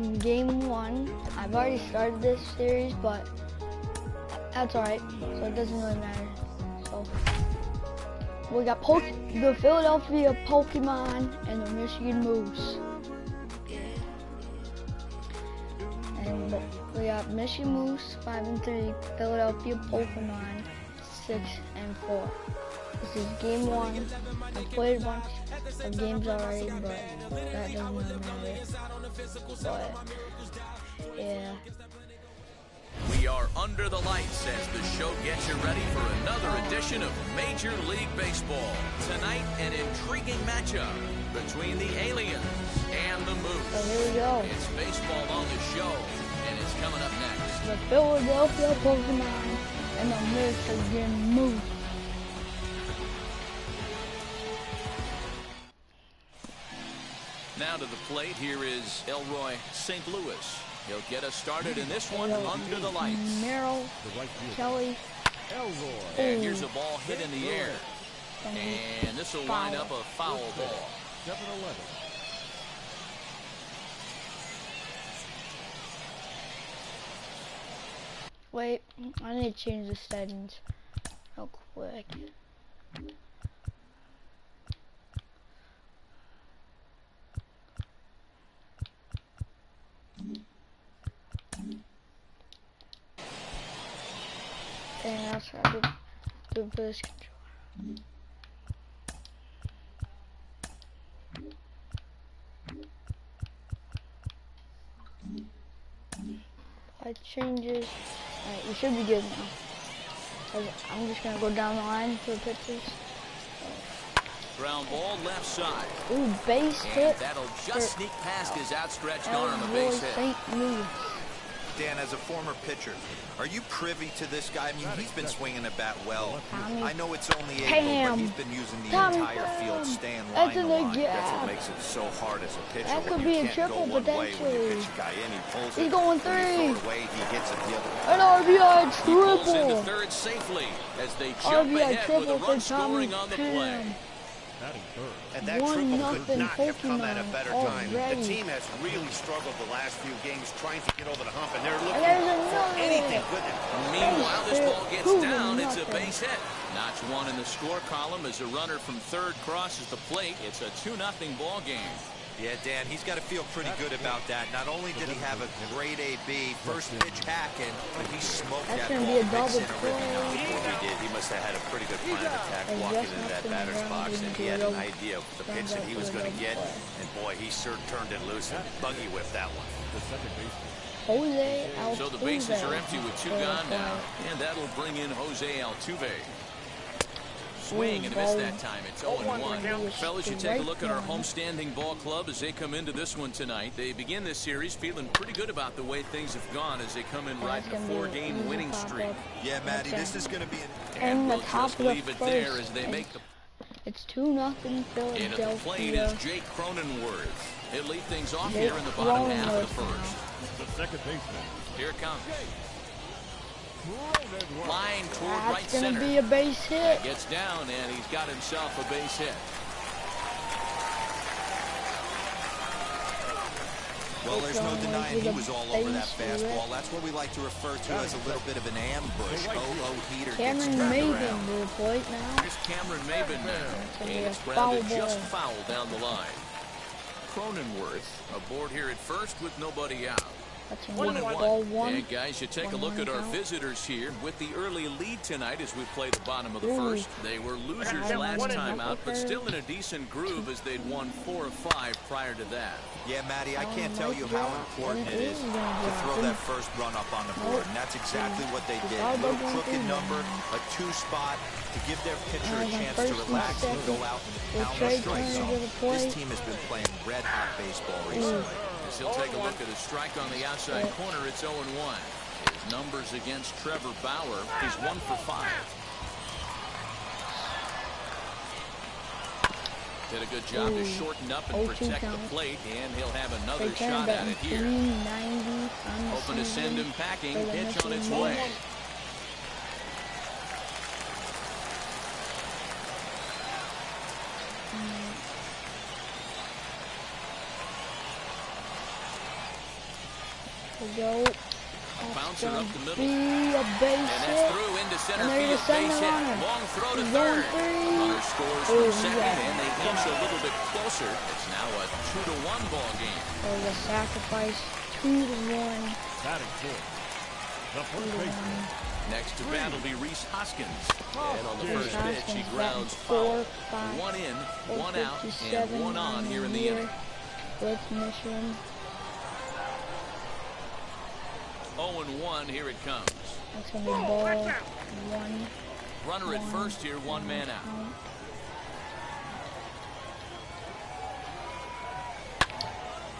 game 1. I've already started this series, but that's alright, so it doesn't really matter. So we got the Philadelphia Pokemon and the Michigan Moose. And we got Michigan Moose 5-3, Philadelphia Pokemon 6-4. This is game 1. I've played a bunch of games already, but that doesn't really matter. But yeah. We are under the lights as the show gets you ready for another edition of Major League Baseball. Tonight, an intriguing matchup between the Aliens and the Moose. So here we go. It's baseball on the show, and it's coming up next. The Philadelphia Pokemon and the Michigan Moose. Now to the plate, here is Elroy St. Louis. He'll get us started in this one under the lights. Merrill, Kelly, and here's a ball hit in the air. And this will wind up a foul ball. 7-11. Wait, I need to change the settings real quick. Dang, that's what I did do for this controller. Changes. Alright, we should be good now. I'm just gonna go down the line for the pitches. Ground ball left side. Ooh, base hit. That'll just sneak past his outstretched arm, a base hit. St. Louis. Dan, as a former pitcher, are you privy to this guy? I mean, he's been swinging the bat well. I know it's only April, but he's been using the entire field, staying line to line. That's what makes it so hard as a pitcher. That could be a triple potentially. He's going 3. He hits it the other way. An RBI He pulls into triple. third safely as they jump ahead with a run scoring on the play. And that triple could not have come at a better time. The team has really struggled the last few games trying to get over the hump, and they're looking for anything with it. Meanwhile, this ball gets down. It's a base hit. Notch 1 in the score column as a runner from third crosses the plate. It's a 2-0 ball game. Yeah, Dan, he's got to feel pretty good about that. Not only did he have a great AB, first pitch hacking, but he smoked that ball mix in a really nice before he did. He must have had a pretty good plan of attack walking into that batter's box, and he had an idea of the pitch that he was going to get. And boy, he sure turned it loose and buggy whipped that one. Jose Altuve. So the bases are empty with 2 gone now, and that'll bring in Jose Altuve. Swing and a miss that time. It's 0-1. Fellas, you take a look at our homestanding ball club as they come into this one tonight. They begin this series feeling pretty good about the way things have gone as they come in riding a 4-game winning streak. Yeah, Matty, this is going to be and we'll just leave it there as they make the... It's 2-0 Philadelphia. And at the plate is Jake Cronenworth. He'll lead things off here in the bottom half of the first. The second baseman. Here it comes. Line toward right That's gonna center. be a base hit. Gets down and he's got himself a base hit. Well, there's no denying he was all over that fastball. That's what we like to refer to as a little bit of an ambush. Heater Cameron Maben to the plate now. Here's Cameron Maben now. And it's grounded just foul down the line. Cronenworth aboard here at first with nobody out. That's 1-1. And guys, you take a look at our visitors here with the early lead tonight as we play the bottom of the first. They were losers last time out, but still in a decent groove as they'd won 4 of 5 prior to that. Yeah, Matty, I can't tell you how important it is to throw that first run up on the board, and that's exactly what they did. A little crooked number, a 2 spot to give their pitcher a chance to relax and go out and pound the strike zone. This team has been playing red-hot baseball recently. As he'll take a look at a strike on the outside corner, it's 0-1. His numbers against Trevor Bauer, he's 1 for 5. Did a good job to shorten up and protect the plate, and he'll have another shot at it here. Hoping to send him packing, pitch on its way. Go. Bouncer up the middle. Be a base and that's through into center field. Base hit. Long throw to third. Runner scores from second, and they inch a little bit closer. It's now a 2-1 ball game. There's a sacrifice. 2-1. Batting fourth. The first baseman. Next to bat will be Rhys Hoskins. And on the first pitch, he grounds 4, 1 in, 1 out, and 1 on here in the inning. Let's mission. 0-1, here it comes. That's going to be ball 1. Runner at first here, 1 man out.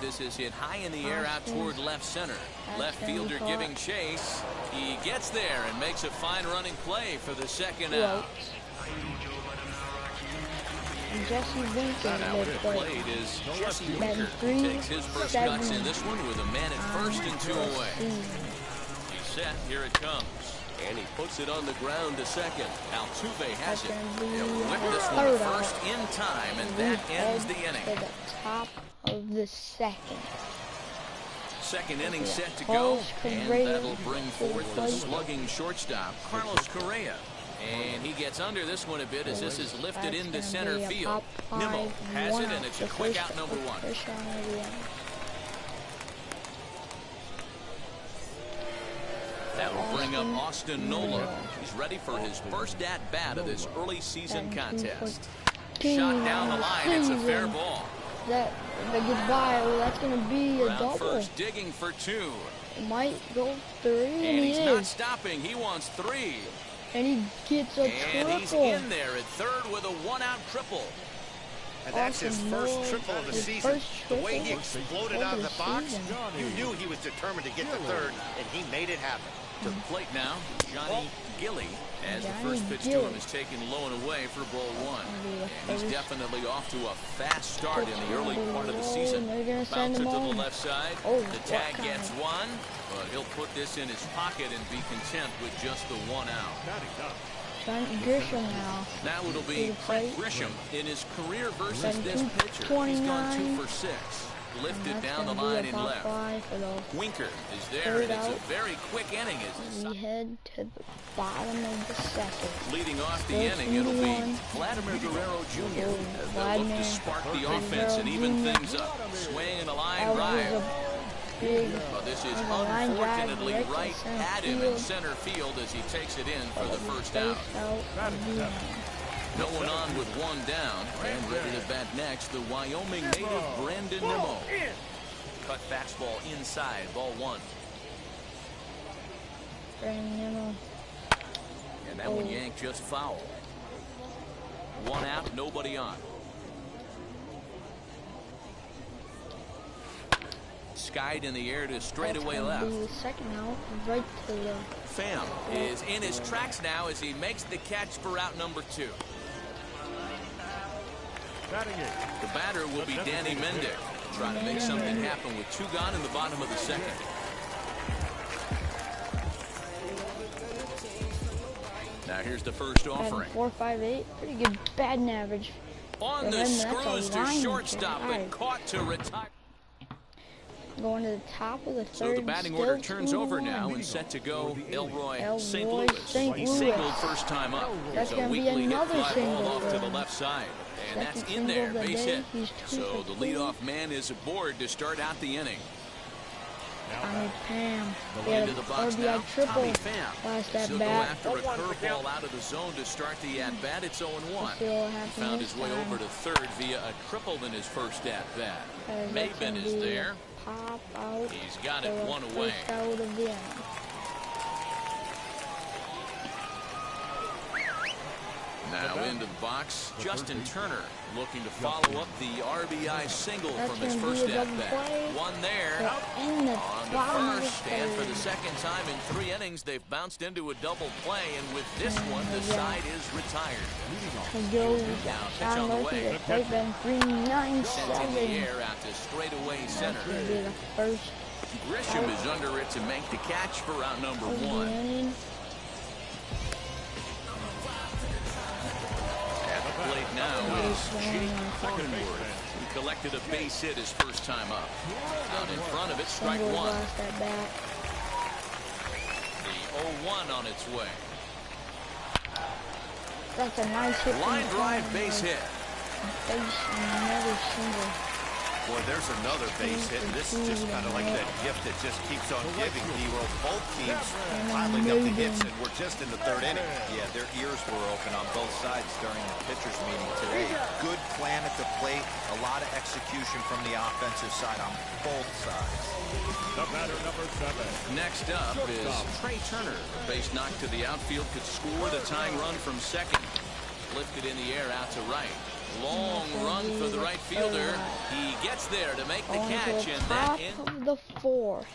This is hit high in the air out toward left center. Left fielder giving chase. He gets there and makes a fine running play for the second out. Jesse Winker now at plate is Jesse Winker. Takes his first cuts in this one with a man at first and 2 away. He's set. Here it comes. And he puts it on the ground to second. Altuve has it. He'll whip this one to first in time, and that ends the inning. To the top of the second. Second inning set to go, and that'll bring forth the slugging shortstop, Carlos Correa. And he gets under this one a bit as this is lifted into center field. Nimmo has it, and it's a quick out number 1. That will bring up Austin Nola. He's ready for his first at-bat of this early season contest. Shot down the line, it's a fair ball. That if it gets by, well, that's going to be a double. First digging for 2. It might go 3. And he's not stopping. He wants 3. And he gets a triple. And he's in there at third with a 1-out triple. And that's his first triple of the season. The way he exploded out of the box, you knew he was determined to get to third, and he made it happen. To the plate now, Johnny Gilly, as the first pitch to him is taken low and away for ball 1. And he's definitely off to a fast start in the early part of the season. Bouncer to the left side. The tag gets 1, but he'll put this in his pocket and be content with just the 1 out. Trent Grisham now. Now it'll be Trent Grisham in his career versus this pitcher. He's gone 2 for 6. Lifted down the line in left. Winker is there, and it's a very quick inning. We head to the bottom of the second. Leading off the inning, it'll be Vladimir Guerrero Jr. as they look to spark the offense and even things up. Swing and a line drive. But this is unfortunately right at him in center field as he takes it in for the first out. No one on with 1 down, and ready to bat next, the Wyoming native Brandon Nimmo. Cut fastball inside, ball 1. Brandon Nimmo. And that one yanked just foul. 1 out, nobody on. Skied in the air to straightaway left. Second out, right to the Pham is in his tracks now as he makes the catch for out number 2. The batter will be Danny Mendick, trying to make something happen with 2 gone in the bottom of the second. Now here's the first offering. 4.58, pretty good batting average. On the screws to shortstop, but caught to retire. Going to the top of the third. So the batting order turns over now and set to go Elroy St. Louis. He singled first time up. That's going to be another single off to the left side. And that's in there, base hit. So the leadoff man is aboard to start out the inning. Tommy Pham. Into the box now, Tommy Pham. Last at bat. After a curveball out of the zone to start the at bat, it's 0-1. He found his way over to third via a triple in his first at bat. Maben is there. Pop out. He's got it 1 away. Out of the inning. Now into the box, Justin Turner looking to follow up the RBI single from his first at-bat. 1 there on the first, and for the second time in 3 innings, they've bounced into a double play, and with this one, the side is retired. Now, pitch on the way. Sent in the air out to straightaway center. Grisham is under it to make the catch for out number 1. At the plate now is Jake Cronenworth. collected a base hit his first time up. Out in front of it, strike one. The 0-1 on its way. That's a nice hit. Line drive base hit. Another single. Boy, there's another base hit, and this is just kind of like that gift that just keeps on giving, D-Roll. Both teams piling up the hits, and we're just in the third inning. Yeah, their ears were open on both sides during the pitchers' meeting today. Good plan at the plate, a lot of execution from the offensive side on both sides. The batter, number 7. Next up is Trey Turner. A base knock to the outfield could score the tying run from second. Lifted in the air out to right. Long run for the right fielder. He gets there to make the catch, and that of the fourth.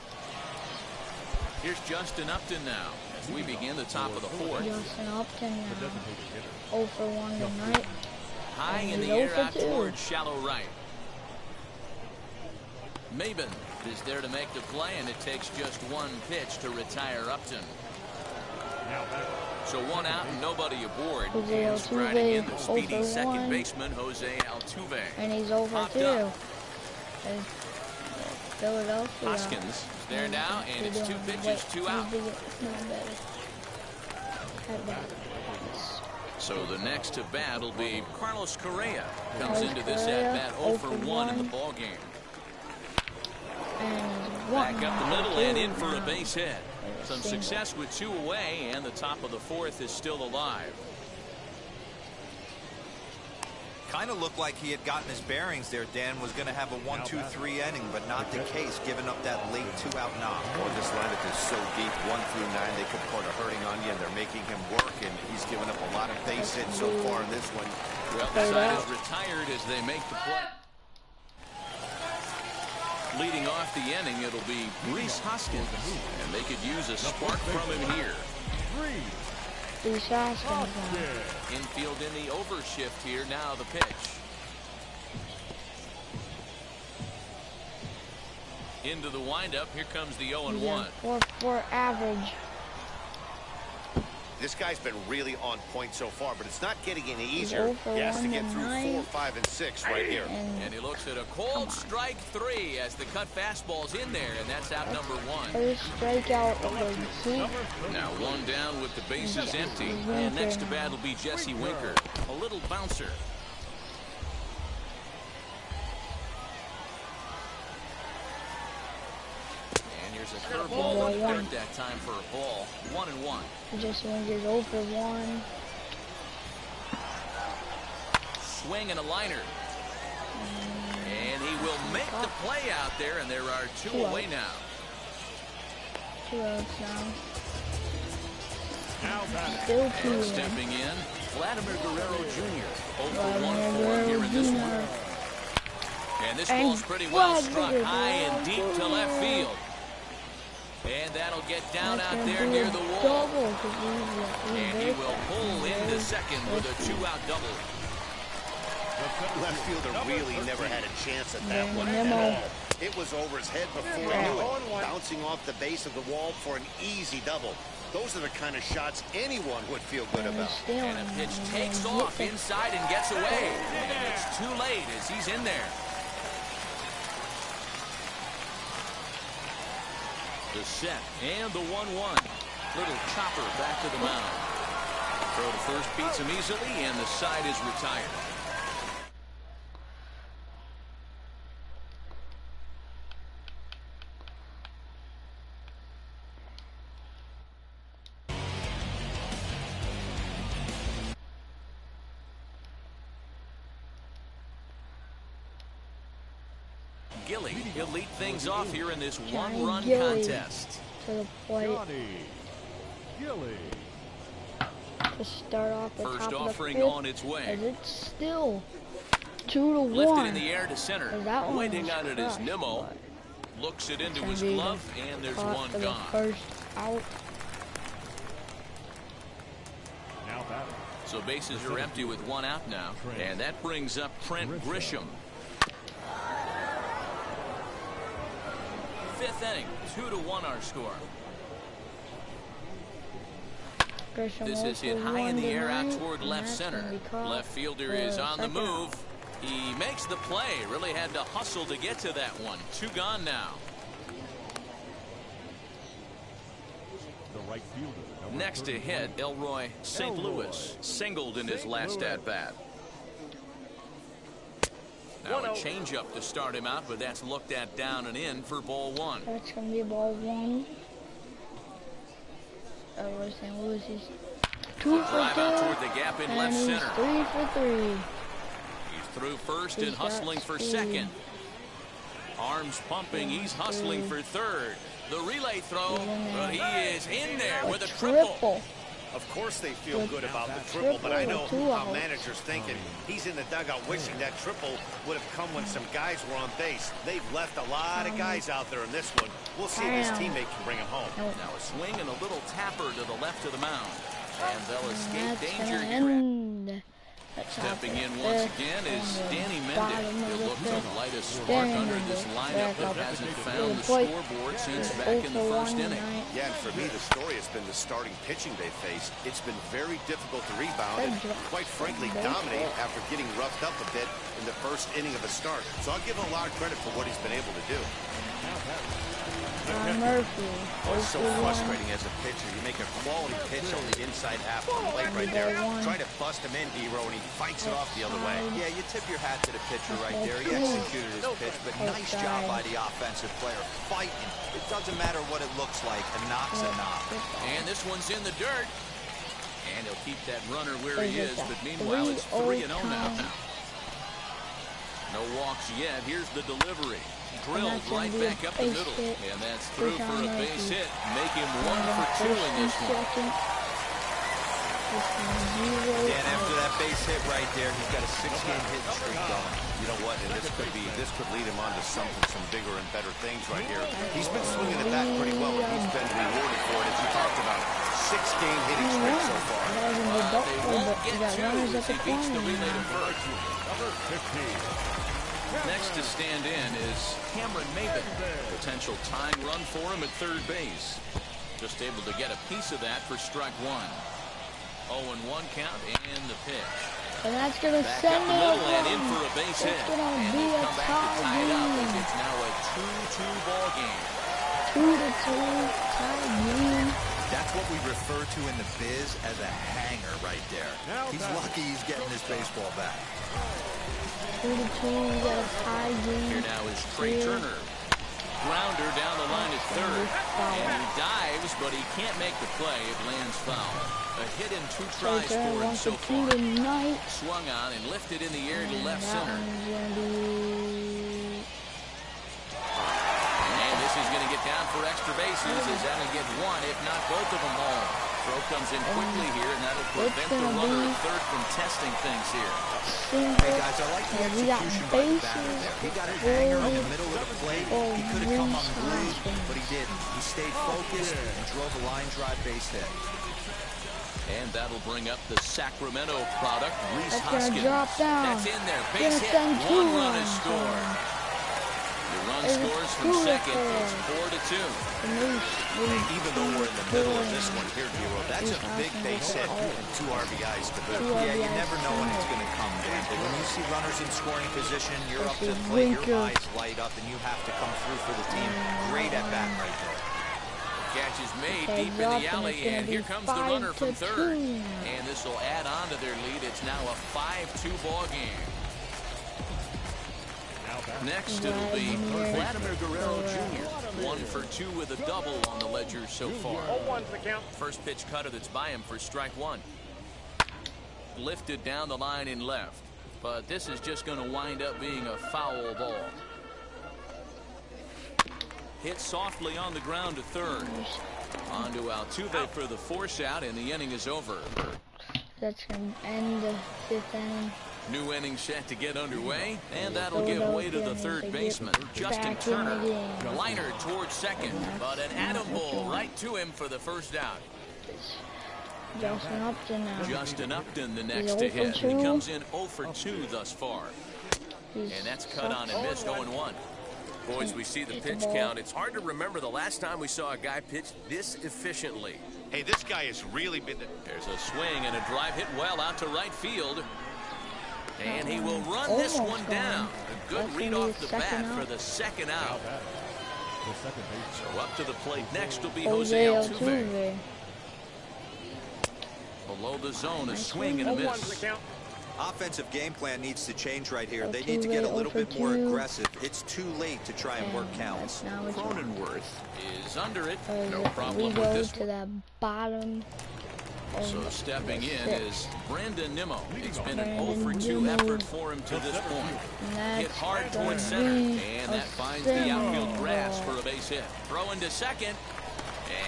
Here's Justin Upton now as we begin the top of the fourth. Justin Upton now. 0 for 1 tonight. High in the air out towards shallow right. Maben is there to make the play, and it takes just one pitch to retire Upton. So one out and nobody aboard. And striding in the speedy second baseman, Jose Altuve. And he's over 2. Philadelphia. Hoskins is there now, and it's 2 pitches, 2 out. So the next to bat will be Carlos Correa. Comes into this at-bat 0 for 1 in the ballgame. Back up the middle and in for a base hit. Some success with 2 away, and the top of the fourth is still alive. Kind of looked like he had gotten his bearings there. Dan was going to have a 1-2-3 inning, but not the case, giving up that late 2-out knock. Boy, this lineup is so deep, 1 through 9. They could put a hurting on you, and they're making him work, and he's given up a lot of base hits so far in this one. Well, the side is retired as they make the play. Leading off the inning, it'll be Rhys Hoskins, and they could use a spark from him here. Rhys Hoskins. Infield in the overshift here. Now the pitch. Into the windup. Here comes the 0-1. 4-4 average. This guy's been really on point so far, but it's not getting any easier. He has to get through 4, 5, and 6 right here. And he looks at a cold strike 3 as the cut fastball's in there, and that's out number 1. First strikeout of the season. Now 1 down with the bases empty. And next to bat will be Jesse Winker. A little bouncer. A curveball in the dirt that time for a ball. 1-1. Jesse Winker's 0 for 1. Swing and a liner. And he will make the play out there, and there are 2 away now. 2 outs now. Still 2 and stepping in, Vladimir Guerrero Jr. 0 for 1 here in this one. And this ball's pretty well struck high and deep to left field. And that'll get down out there near the wall. And he will pull into second with a 2-out double. Left fielder really never had a chance at that one. It was over his head before he knew it. Bouncing off the base of the wall for an easy double. Those are the kind of shots anyone would feel good about. And a pitch takes off inside and gets away. And it's too late as he's in there. The set and the 1-1. Little chopper back to the mound. Throw to first beats him easily, and the side is retired. Gilly, he'll lead things off here in this 1-run contest. To the plate. Gilly. To start off the First top offering of the 5th, on its way. as it's still 2-1. Lifted in the air to center. That waiting on it is Nimmo. Looks it into his glove, and there's one for gone. The first out. Now batting. So bases are empty with 1 out now, and that brings up Trent Grisham. 5th inning, 2-1 our score. Grisham This is hit high in the air out toward left that's center. gonna be caught Left fielder for is on the second move. He makes the play. Really had to hustle to get to that one. 2 gone now. The right fielder. Next to hit, Elroy St. Louis singled in his last at-bat. Now a changeup to start him out, but that's looked at down and in for ball 1. That's going to be ball 1. Elroy St. Louis is 2 for 2. Drive out toward the gap in left he's center. 3 for 3. He's through first and hustling for second. Arms pumping. He's hustling for third. The relay throw, but he is in there with a triple. Of course they feel good about the triple, but I know how managers thinking. He's in the dugout wishing that triple would have come when some guys were on base. They've left a lot of guys out there in this one. We'll see if his teammate can bring him home. Now a swing and a little tapper to the left of the mound. And they'll escape danger here. Stepping in once again is Danny Mendick. He'll look to light a spark under this lineup that hasn't found the scoreboard since back in the first inning. Yeah, and for me, the story has been the starting pitching they faced. It's been very difficult to rebound and, quite frankly, dominate after getting roughed up a bit in the first inning of a start. So I'll give him a lot of credit for what he's been able to do. Murphy. It's so frustrating as a pitcher. You make a quality pitch on the inside half of the plate right there. Try to bust him in, D-Row, and he fights it off the other way. Yeah, you tip your hat to the pitcher right there. He executed his pitch, but nice job by the offensive player. Fighting. It doesn't matter what it looks like. A knock's a knock. And this one's in the dirt. And he'll keep that runner where he is, but meanwhile it's 3-0 now. No walks yet. Here's the delivery. Drilled right back up the middle. And that's through for a base hit. Make him 1 for 2 in this one. And after that base hit right there, he's got a 6-game hit streak going. You know what? And this could lead him on to some bigger and better things right here. He's been swinging the bat pretty well, and he's been rewarded for it, as you talked about. 6-game hitting streak so far. They won't get 2 as he beats the relay to first. Number 15. Next to stand in is Cameron Maybin. Potential tying run for him at third base. Just able to get a piece of that for strike 1. 0-1 count and the pitch. And that's going to send it middle and in for a base hit. It's going to be a tie game. It's now a 2-2 ball game. 2-2 tie game. That's what we refer to in the biz as a hanger right there. He's lucky he's getting his baseball back. 2-2, we got a tie game. Here now is Trey Turner. Grounder down the line at third. And he dives, but he can't make the play. It lands foul. A hit in 2 tries for him so far. Swung on and lifted in the air to left center. And this is going to get down for extra bases as that'll get 1, if not both of them home. Throw comes in quickly here, and that'll prevent the runner at third from testing things here. Hey guys, I like the execution by the batter there. He got a hanger in the middle of the plate. He could have come unglued, but he didn't. He stayed focused and drove a line drive base hit. And that'll bring up the Sacramento product, Rhys Hoskins. That's in there. Base hit. 1 run is scored. The run scores from second. It's 4-2. Even though we're in the middle of this one here, D-Row, that's a big base hit and 2 RBIs to boot. Yeah, you never know when it's going to come, Dan. But when you see runners in scoring position, you're up to the plate, your eyes light up, and you have to come through for the team. Great at bat right there. Catch is made deep in the alley, and here comes the runner from third. And this will add on to their lead. It's now a 5-2 ball game. Next, it'll be Vladimir Guerrero Jr. 1 for 2 with a double on the ledger so far. First pitch cutter that's by him for strike 1. Lifted down the line in left, but this is just going to wind up being a foul ball. Hit softly on the ground to third. On to Altuve for the force out, and the inning is over. That's going to end the 5th inning. New inning set to get underway, and that'll give way to the third baseman, Justin Turner. Liner towards second, but an atom ball right to him for the first out. Justin Upton now. Justin Upton the next to hit. He comes in 0 for 2 thus far. And that's cut on and missed 0-1. Boys, we see the pitch count. It's hard to remember the last time we saw a guy pitch this efficiently. Hey, this guy has really been... There's a swing and a drive hit well out to right field. And he will run this one down. A good read off the bat for the second out. So up to the plate next will be Jose Altuve. Below the zone, a swing and a miss. Offensive game plan needs to change right here. They need to get a little bit more aggressive. It's too late to try and work counts. Cronenworth is under it. No problem we with go this. to the bottom. So stepping in is Brandon Nimmo. It's been an 0-for-2 effort for him to this point. Hit hard towards center, and that finds the outfield grass for a base hit. Throw into second,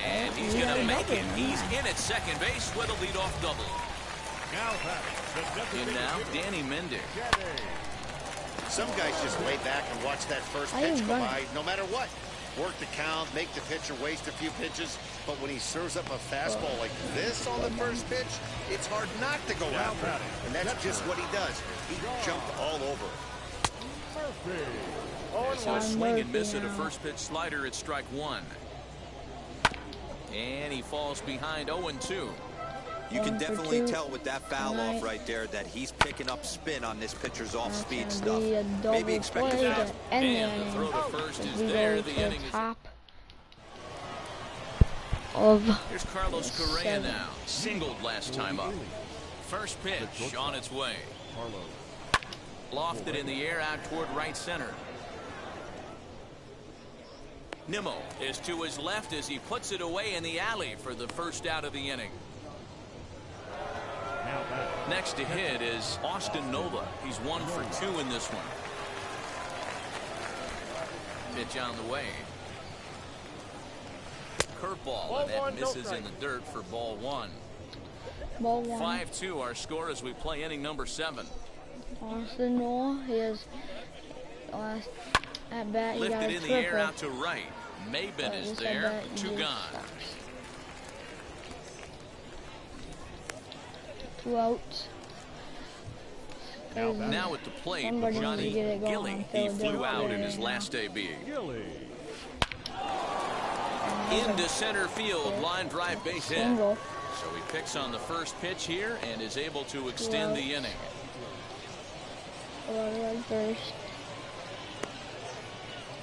and he's going to make it. He's in at second base with a leadoff double. And now, Danny Mendick. Some guys just lay back and watch that first pitch go by, no matter what. Work the count, make the pitcher waste a few pitches, but when he serves up a fastball like this on the first pitch, it's hard not to go after it. And that's just what he does. He jumped all over. So a swing and miss at a first pitch slider at strike one. And he falls behind 0-2. You can definitely tell with that foul off right there that he's picking up spin on this pitcher's off-speed stuff. Maybe expect that. And the throw to first is there. The inning is top of. Here's Carlos Correa now. Singled last time up. First pitch on its way. Lofted in the air out toward right center. Nimmo is to his left as he puts it away in the alley for the first out of the inning. Next to hit is Austin Nola. He's 1 for 2 in this one. Pitch on the way. Curveball, and that misses in the dirt for ball one. Ball one. 5-2 our score as we play inning number 7. Austin Nola, his last at bat, he got Lifted a in the triple. air out to right. Maben is there. 2 gone. 2 outs. Now at the plate, Somebody Johnny needs to get it going Gilly. on He flew Philadelphia out in right his now. last AB. Into center field, line drive base hit. Single. So he picks on the first pitch here and is able to extend the inning. First.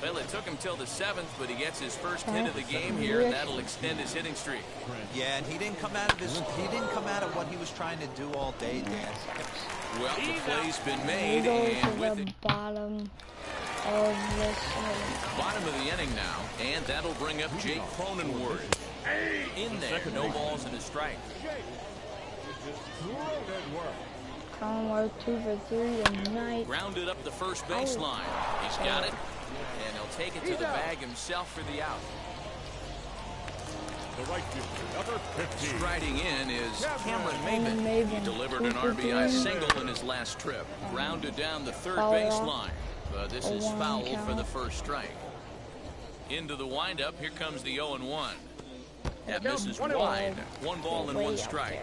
Well, it took him till the 7th, but he gets his first hit of the game here, and that'll extend his hitting streak. Yeah, and he didn't come out of what he was trying to do all day, Dan. Well, the play's been We made, go and to with the it, bottom of this inning. bottom of the inning now, and that'll bring up Jake Cronenworth. In there, no balls and a strike. Cronenworth 2 for 3 tonight. Grounded up the first baseline. He's got it, and he'll take it to the bag himself for the out. The right fielder, number 15. Striding in is Cameron Maben. He delivered an RBI single in his last trip. Grounded down the third baseline. But this is foul for the first strike. Into the windup, here comes the 0-1. That misses wide. 1 ball and 1 strike.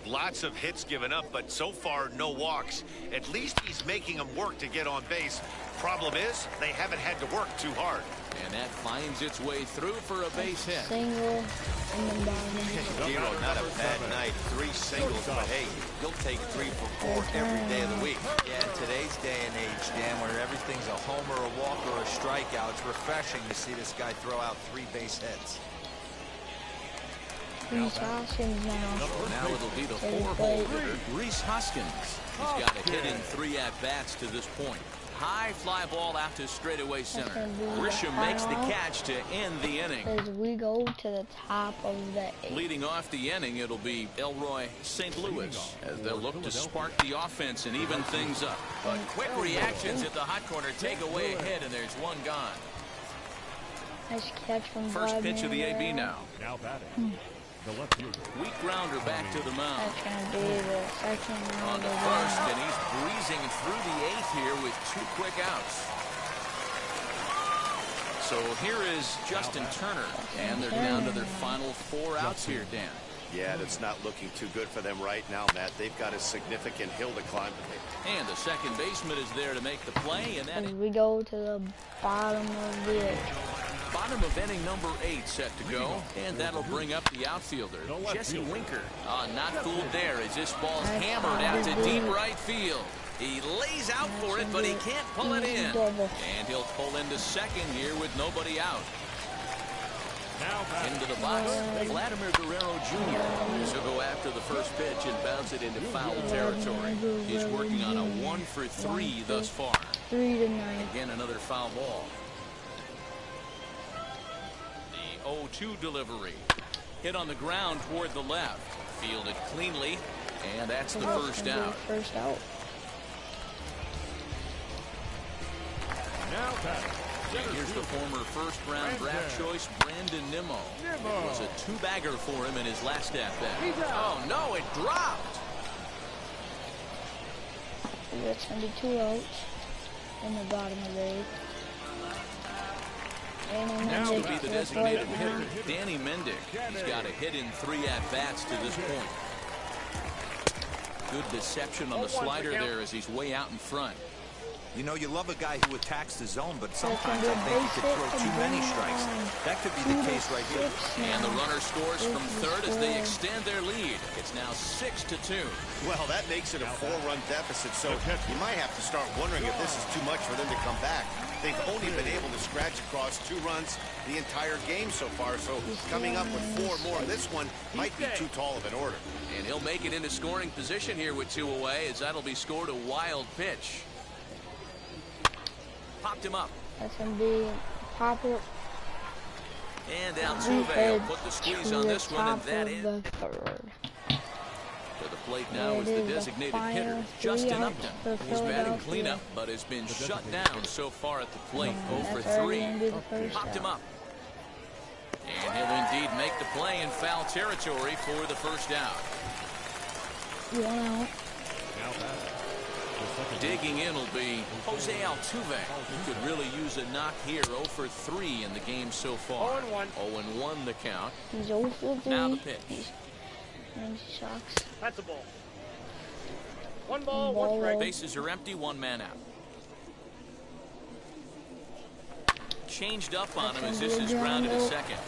Lots of hits given up, but so far no walks. At least he's making them work to get on base. Problem is, they haven't had to work too hard. And that finds its way through for a base hit. Single in the bottom. Giro, not a bad night. 3 singles, but hey, he'll take 3 for 4 every day of the week. Yeah, in today's day and age, Dan, where everything's a homer, a walk, or a strikeout, it's refreshing to see this guy throw out 3 base hits. Rhys Hoskins now. Now it'll be the 4-hole hitter, Rhys Hoskins. He's got a hit in 3 at-bats to this point. High fly ball out to straightaway center. Grisham makes the catch to end the inning. As we go to the top of the 8th. Leading off the inning, it'll be Elroy St. Louis as they'll look to spark the offense and even things up. But quick reactions at the hot corner take away a hit, and there's 1 gone. Nice catch from First pitch of the AB now. Now batting. The left fielder. Weak grounder back to the mound. That's going to be the second On round the of first, the and he's breezing through the 8th here with 2 quick outs. So here is Justin Turner, and they're down to their final 4 outs here, Dan. Yeah, that's not looking too good for them right now, Matt. They've got a significant hill to climb. And the second baseman is there to make the play, and that As we go to the bottom of the 8th. bottom of inning number 8 set to go, and that'll bring up the outfielder, Jesse Winker. Not fooled there as this ball's hammered out to deep right field. He lays out for it, but he can't pull it in. And he'll pull into second here with nobody out. Into the box, Vladimir Guerrero Jr. So go after the first pitch and bounce it into foul territory. He's working on a 1-for-3 thus far. 3-9. Again, another foul ball. The 0-2 delivery. Hit on the ground toward the left. Fielded cleanly, and that's the first out. First out. Now And here's the former first-round draft choice, Brandon Nimmo. It was a two-bagger for him in his last at-bat. Oh, no, it dropped. So that's going to be 2 outs in the bottom of the 8th. Next will be the designated hitter, Danny Mendick. He's got a hit in 3 at-bats to this point. Good deception on the slider there as he's way out in front. You know, you love a guy who attacks the zone, but sometimes I think he could throw too many strikes. That could be the case right here. And the runner scores from third as they extend their lead. It's now 6-2. Well, that makes it a 4-run deficit, so you might have to start wondering if this is too much for them to come back. They've only been able to scratch across 2 runs the entire game so far, so coming up with 4 more in this one might be too tall of an order. And he'll make it into scoring position here with 2 away, as that'll be scored a wild pitch. Popped him up. That's going to be Popper. And Altuve will put the squeeze on this one, and that is. To the plate now is the designated hitter, Justin Upton. He's batting cleanup, but has been shut down so far at the plate. 0-for-3. Popped him up. And he'll indeed make the play in foul territory for the first out. 1 out. Digging in will be Jose Altuve. He could really use a knock here. 0-for-3 in the game so far. 0-1 the count. He's 0-for-3. Now the pitch. And he sucks. That's a ball. 1 ball, 1 strike. Bases are empty, 1 man out. Changed up on him as this is grounded at second.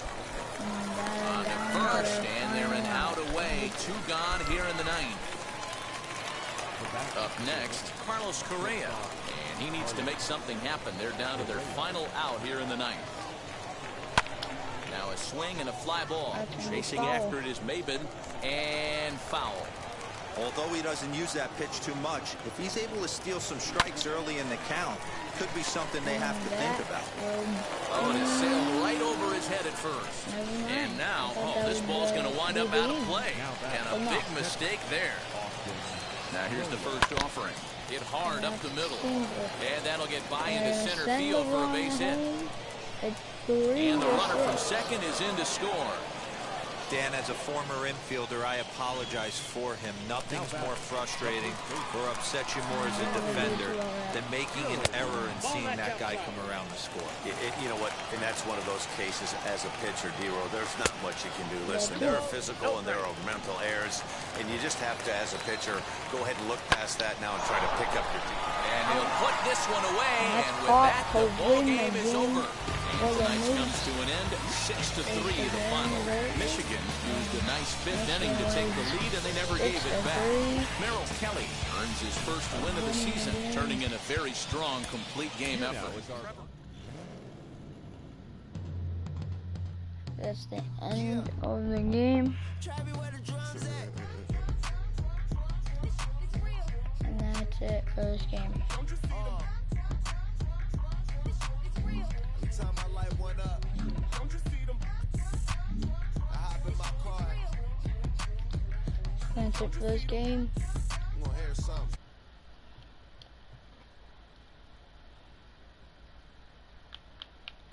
On to first, and they're an out away. 2 gone here in the 9th. Up next, Carlos Correa, and he needs to make something happen. They're down to their final out here in the 9th. Now a swing and a fly ball. Chasing after it is Maben, and foul. Although he doesn't use that pitch too much, if he's able to steal some strikes early in the count, could be something they have to think about. Oh, and it sailed right over his head at first. And now, this ball's going to wind up out of play. And a big mistake there. Now here's the first offering. Hit hard up the middle. And that'll get by into center field for a base hit. And the runner from second is in to score. Dan, as a former infielder, I apologize for him. Nothing's more frustrating or upsets you more as a defender than making an error and seeing that guy come around to score. You know what? And that's one of those cases as a pitcher, D-Roll. There's not much you can do. Listen, there are physical and there are mental errors, and you just have to, as a pitcher, go ahead and look past that now and try to pick up your team. And he'll put this one away, and with that, the ball game is over. And tonight's comes to an end, 6-3 the final. Michigan used a nice 5th inning to take the lead, and they never gave it back. Merrill Kelly earns his first win of the season, turning in a very strong complete game effort. That's the end of the game. And that's it for this game. That's it for this game.